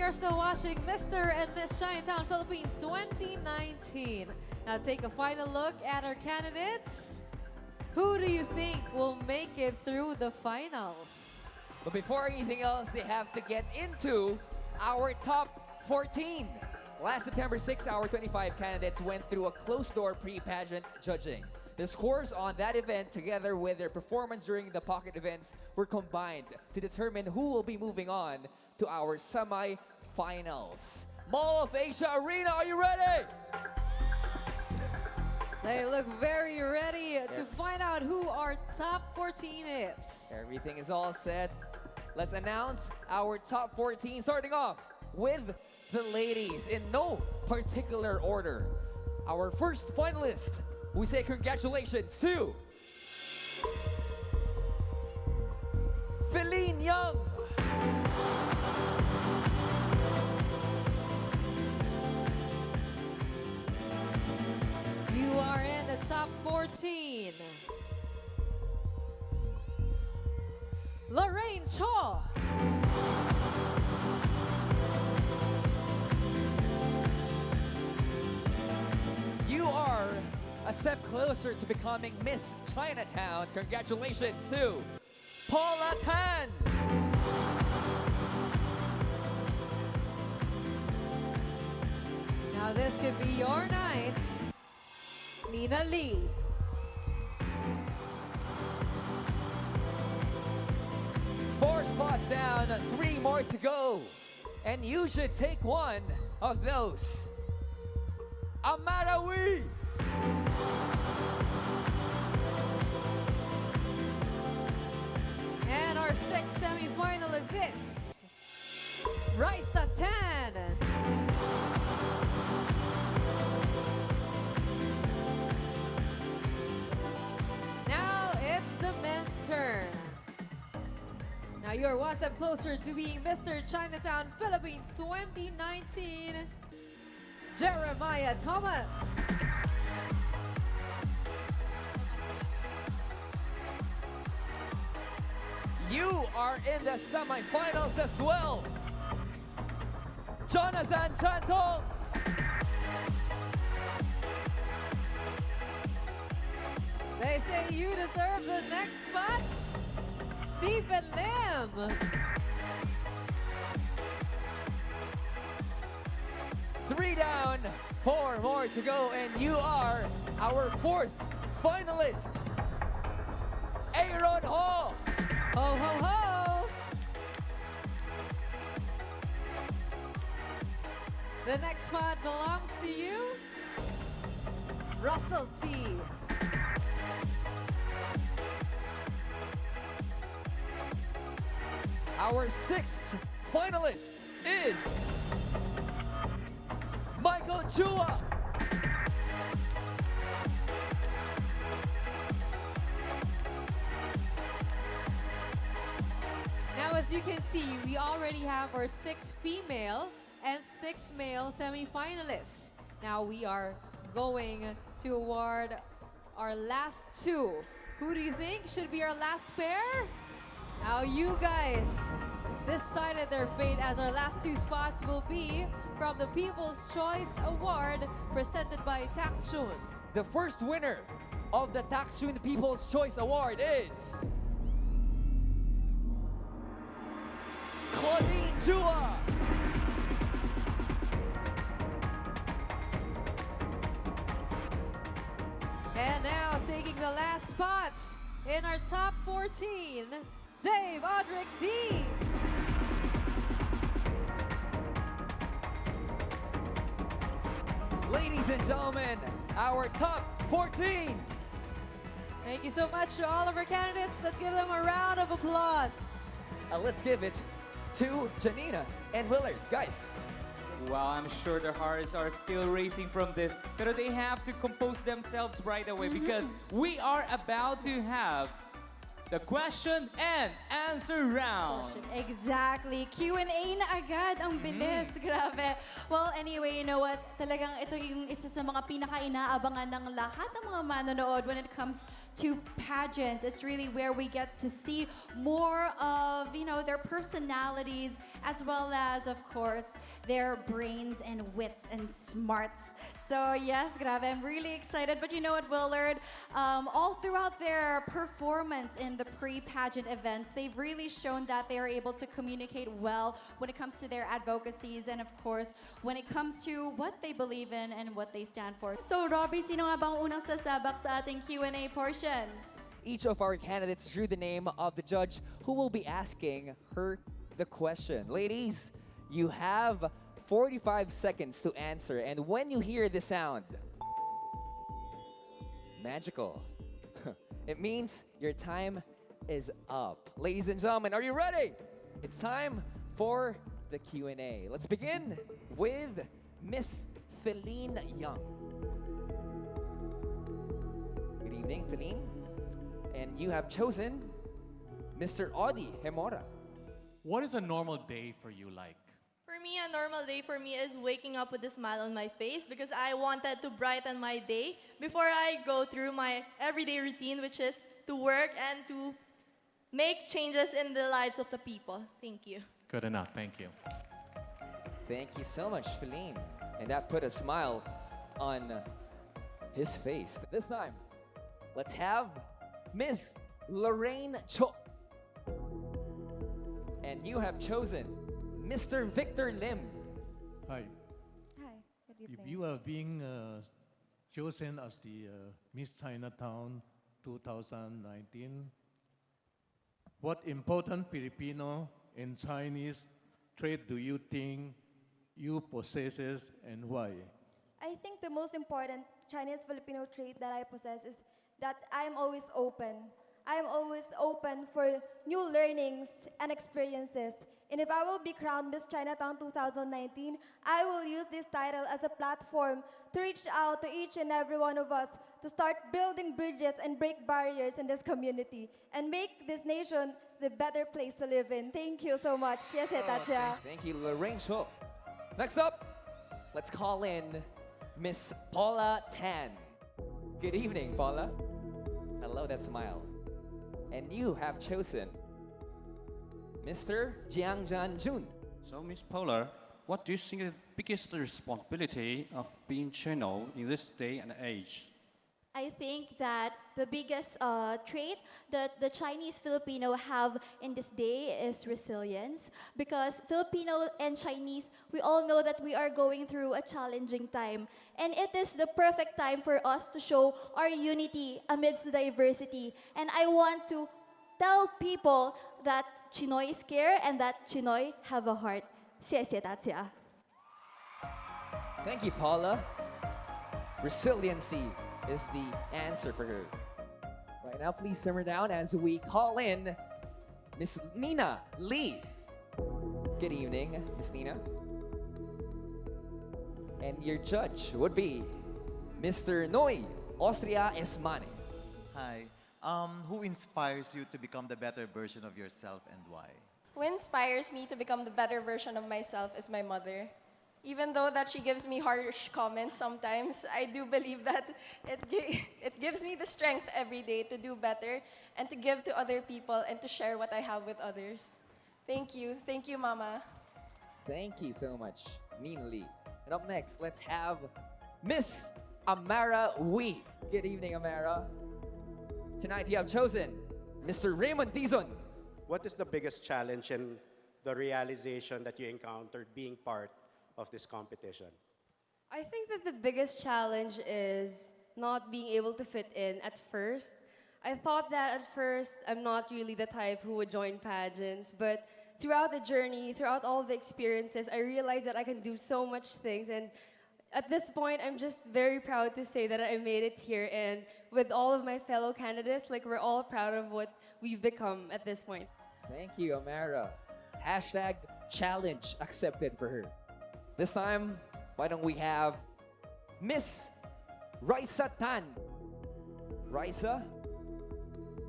are still watching Mr. and Miss Chinatown Philippines 2019. Now take a final look at our candidates. Who do you think will make it through the finals? But before anything else, they have to get into our top 14. Last September 6, our 25 candidates went through a closed-door pre-pageant judging. The scores on that event, together with their performance during the pocket events, were combined to determine who will be moving on to our semi-finals. Mall of Asia Arena, are you ready? They look very ready to find out who our top 14 is. Everything is all set. Let's announce our top 14, starting off with the ladies in no particular order. Our first finalist, we say congratulations to Feline Young. You are in the top 14. Lorraine Chua. You are a step closer to becoming Miss Chinatown. Congratulations to Paula Tan. Now this could be your night. Nina Lee. Four spots down, 3 more to go. And you should take one of those. Amarawi. And our sixth semi-finalist is Raisa Tan. Now it's the men's turn. Now you're one step closer to being Mr. Chinatown Philippines 2019, Jeremiah Thomas. You are in the semifinals as well. Jonathan Chantong. They say you deserve the next spot. Stephen Lim. 3 down, 4 more to go, and you are our 4th finalist, Aaron Hall. Ho, ho, ho! The next spot belongs to you, Russell T. Our 6th finalist is Michael Chua. Now, as you can see, we already have our 6 female and 6 male semi-finalists. Now, we are going to award our last 2. Who do you think should be our last pair? Now, you guys decided their fate, as our last 2 spots will be from the People's Choice Award presented by Takchun. The first winner of the Takchun People's Choice Award is Claudine Chua. And now taking the last spot in our top 14, Dave Audric D. Ladies and gentlemen, our top 14. Thank you so much to all of our candidates. Let's give them a round of applause. Let's give it to Janeena and Willord. Guys, Well, I'm sure their hearts are still racing from this, but they have to compose themselves right away because we are about to have the question and answer round. Exactly. Q&A na agad. Ang bilis. Grabe. Well, anyway, you know what? Talagang ito yung isa sa mga pinaka-inaabangan ng lahat ng mga manonood when it comes to pageants. It's really where we get to see more of, you know, their personalities as well as, of course, their brains and wits and smarts. So yes, grabe, I'm really excited. But you know what, Willard? All throughout their performance in the pre-pageant events, they've really shown that they are able to communicate well when it comes to their advocacies and, of course, when it comes to what they believe in and what they stand for. So, Robi, sino nga bang unang sasabak sa ating Q&A portion? Each of our candidates drew the name of the judge who will be asking her the question. Ladies, you have 45 seconds to answer, and when you hear the sound, magical, it means your time is up. Ladies and gentlemen, are you ready? It's time for the Q&A. Let's begin with Miss Feline Young. Good evening, Feline. And you have chosen Mr. Audie Hemora. What is a normal day for you like? For me, a normal day for me is waking up with a smile on my face because I wanted to brighten my day before I go through my everyday routine, which is to work and to make changes in the lives of the people. Thank you. Good enough, thank you. Thank you so much, Feline. And that put a smile on his face. This time, let's have Ms. Lorraine Cho. And you have chosen Mr. Victor Lim. Hi. Hi, good If evening. you are being chosen as the Miss Chinatown 2019, what important Filipino and Chinese trait do you think you possesses and why? I think the most important Chinese Filipino trait that I possess is that I'm always open. I'm always open for new learnings and experiences. And if I will be crowned Miss Chinatown 2019, I will use this title as a platform to reach out to each and every one of us to start building bridges and break barriers in this community and make this nation the better place to live in. Thank you so much. Yes, Tatya. Thank you, Lorraine Cho. Next up, let's call in Miss Paula Tan. Good evening, Paula. Hello, that smile. And you have chosen Mr. Jiang Jan Jun. So, Miss Paula, what do you think is the biggest responsibility of being channel in this day and age? I think that the biggest trait that the Chinese Filipino have in this day is resilience. Because Filipino and Chinese, we all know that we are going through a challenging time. And it is the perfect time for us to show our unity amidst the diversity. And I want to tell people that Chinoy is care and that Chinoy have a heart. 谢谢大家. Thank you, Paula. Resiliency is the answer for her. Right now, please simmer down as we call in Miss Nina Lee. Good evening, Miss Nina. And your judge would be Mr. Noy Austria Esmane. Hi. Who inspires you to become the better version of yourself and why? Who inspires me to become the better version of myself is my mother. Even though that she gives me harsh comments sometimes, I do believe that it gives me the strength every day to do better and to give to other people and to share what I have with others. Thank you. Thank you, Mama. Thank you so much, Nina Lee. And up next, let's have Miss Amara Wee. Good evening, Amara. Tonight, you have chosen Mr. Raymond Dizon. What is the biggest challenge and the realization that you encountered being part of this competition? I think that the biggest challenge is not being able to fit in at first. I thought that at first I'm not really the type who would join pageants, but throughout the journey, throughout all the experiences, I realized that I can do so much things. And at this point, I'm just very proud to say that I made it here. And with all of my fellow candidates, like we're all proud of what we've become at this point. Thank you, Amara. Hashtag challenge accepted for her. This time, why don't we have Miss Raisa Tan. Raisa,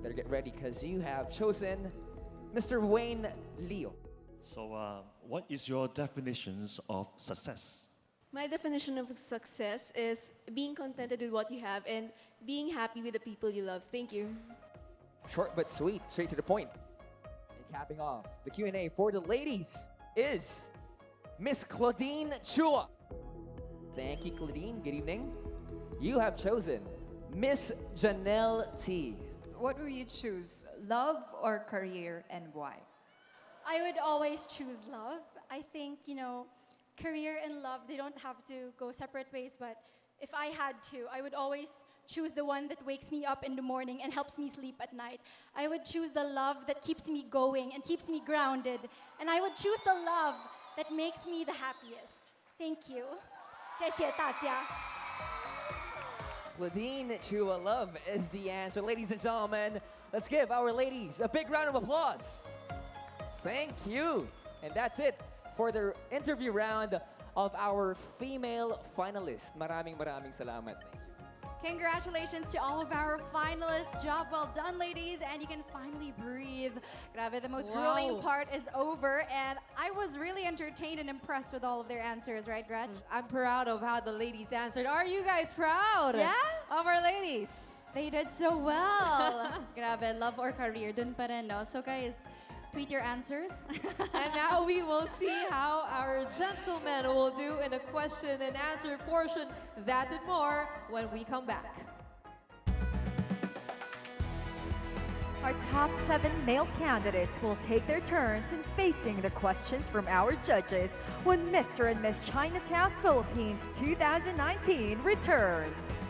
better get ready because you have chosen Mr. Wayne Leo. So, what is your definitions of success? My definition of success is being contented with what you have and being happy with the people you love. Thank you. Short but sweet, straight to the point. And capping off the Q&A for the ladies, is Miss Claudine Chua. Thank you, Claudine. Good evening. You have chosen Miss Janelle T. What will you choose, love or career, and why? I would always choose love. I think, career and love, they don't have to go separate ways, but if I had to, I would always choose the one that wakes me up in the morning and helps me sleep at night. I would choose the love that keeps me going and keeps me grounded. And I would choose the love that makes me the happiest. Thank you. 谢谢大家. Claudine Chua, love is the answer. Ladies and gentlemen, let's give our ladies a big round of applause. Thank you. And that's it for the interview round of our female finalists. Maraming salamat. Congratulations to all of our finalists. Job well done, ladies. And you can finally breathe. Grabe, the most grueling part is over. And I was really entertained and impressed with all of their answers, right, Gretch? I'm proud of how the ladies answered. Are you guys proud? Yeah? Of our ladies? They did so well. Grabe, love or career, dun pa rin, no? So guys, tweet your answers. And now we will see how our gentlemen will do in the question and answer portion. That and more when we come back. Our top 7 male candidates will take their turns in facing the questions from our judges when Mr. and Miss Chinatown Philippines 2019 returns.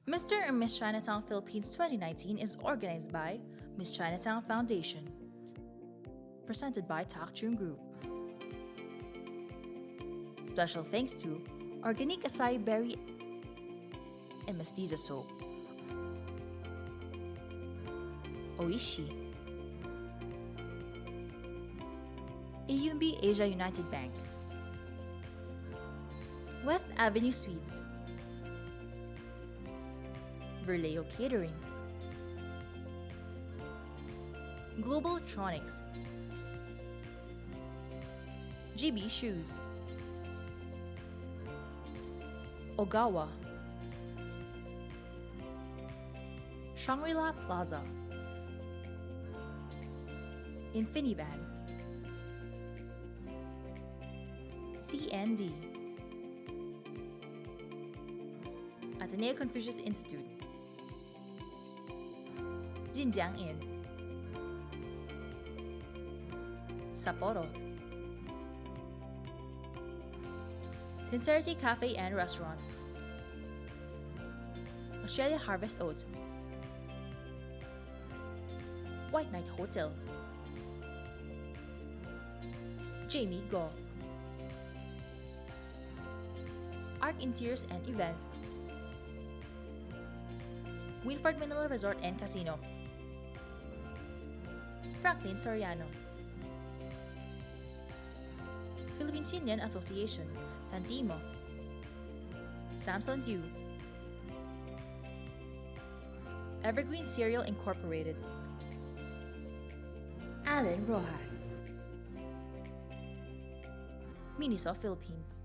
Mr. and Miss Chinatown Philippines 2019 is organized by Miss Chinatown Foundation, presented by Takchun Group. Special thanks to Organic Acai Berry and Mestiza Soap, Oishi, AUB Asia United Bank, West Avenue Suites, Verleo Catering, Global Electronics, GB Shoes, Ogawa, Shangri-La Plaza, Infinivan, CND, Ateneo Confucius Institute, Jinjiang Inn, Sapporo, Sincerity Cafe and Restaurant, Australia Harvest Oats, White Knight Hotel, Jamie Go, Arc Interiors and Events, Winford Manila Resort and Casino, Franklin Soriano, Philippine Indian Association, Santimo, Samson Dew, Evergreen Cereal Incorporated, Alan Rojas, Miniso Philippines.